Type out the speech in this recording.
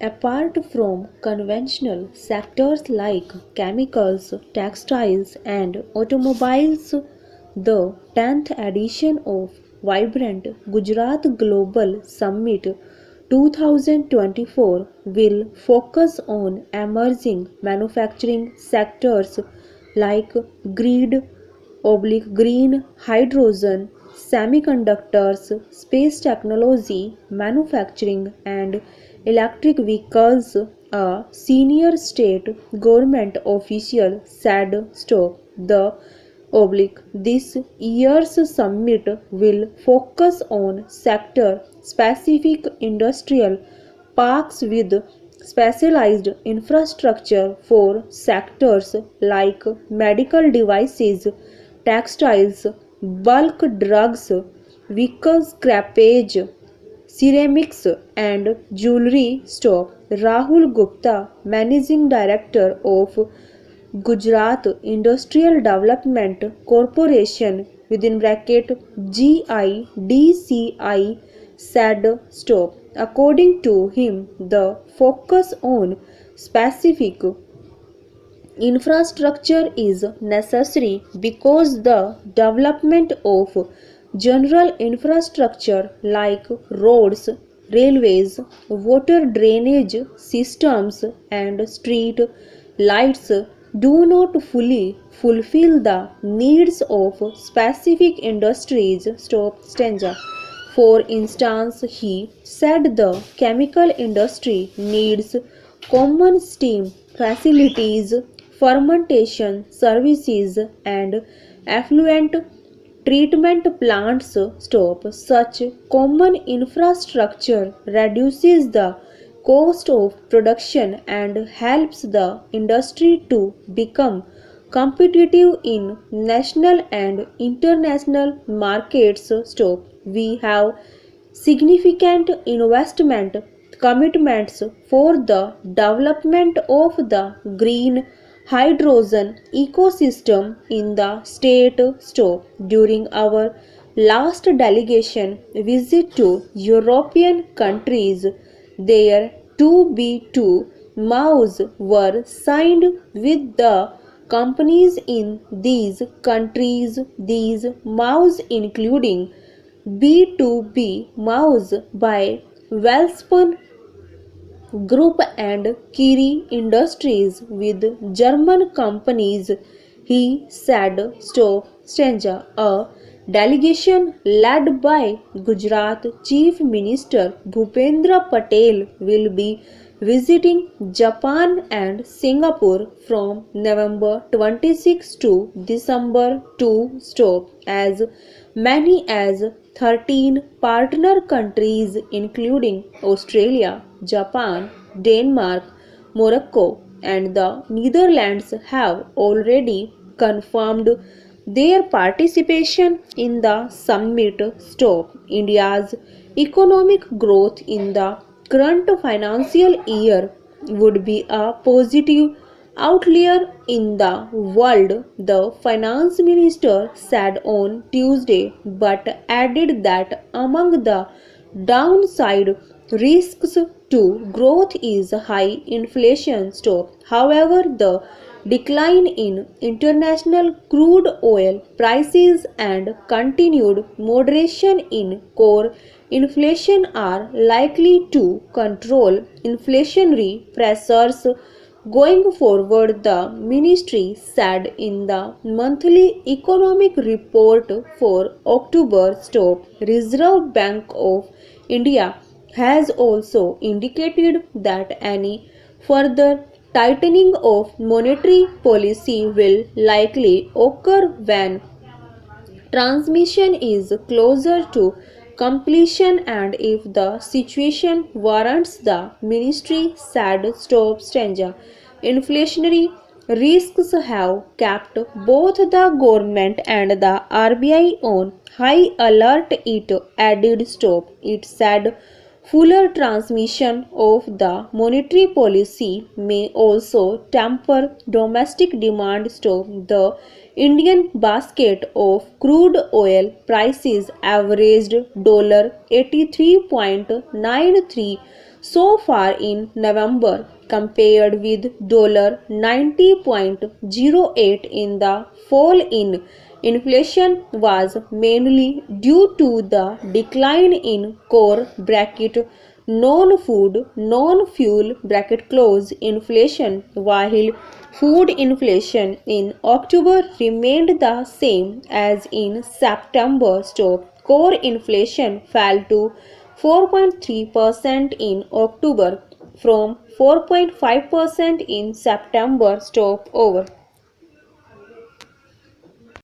Apart from conventional sectors like chemicals, textiles, and automobiles, the 10th edition of Vibrant Gujarat Global Summit 2024 will focus on emerging manufacturing sectors like green hydrogen, semiconductors, space technology, manufacturing, and electric vehicles. A senior state government official said. This year's summit will focus on sector specific industrial parks with specialized infrastructure for sectors like medical devices, textiles, bulk drugs, vehicle scrappage, ceramics, and jewelry stock. Rahul Gupta, Managing Director of Gujarat Industrial Development Corporation GIDCI said. According to him, the focus on specific infrastructure is necessary because the development of general infrastructure like roads, railways, water drainage systems, and street lights do not fully fulfill the needs of specific industries. Stanza. For instance, he said the chemical industry needs common steam facilities, fermentation services, and effluent treatment plants. Such common infrastructure reduces the cost of production and helps the industry to become competitive in national and international markets. We have significant investment commitments for the development of the green hydrogen ecosystem in the state. During our last delegation visit to European countries, their 2B2 MOUs were signed with the companies in these countries. These MOUs including B2B MOUs by Welspun Group and Kiri Industries with German companies, he said. Stanza. A delegation led by Gujarat Chief Minister Bhupendra Patel will be visiting Japan and Singapore from November 26 to December 2. As many as 13 partner countries including Australia, Japan, Denmark, Morocco, and the Netherlands have already confirmed their participation in the summit. India's economic growth in the current financial year would be a positive outlier in the world, the finance minister said on Tuesday, but added that among the downside risks to growth is high inflation. However, the decline in international crude oil prices and continued moderation in core inflation are likely to control inflationary pressures going forward, the ministry said in the monthly economic report for October. Reserve Bank of India has also indicated that any further tightening of monetary policy will likely occur when transmission is closer to completion and if the situation warrants, the ministry said. Stanza. Inflationary risks have kept both the government and the RBI on high alert, it added. It said fuller transmission of the monetary policy may also temper domestic demand. The Indian basket of crude oil prices averaged $83.93 so far in November, compared with $90.08 in the fall. In inflation was mainly due to the decline in core bracket non-food, non-fuel bracket close inflation, while food inflation in October remained the same as in September. Core inflation fell to 4.3% in October from 4.5% in September. Over.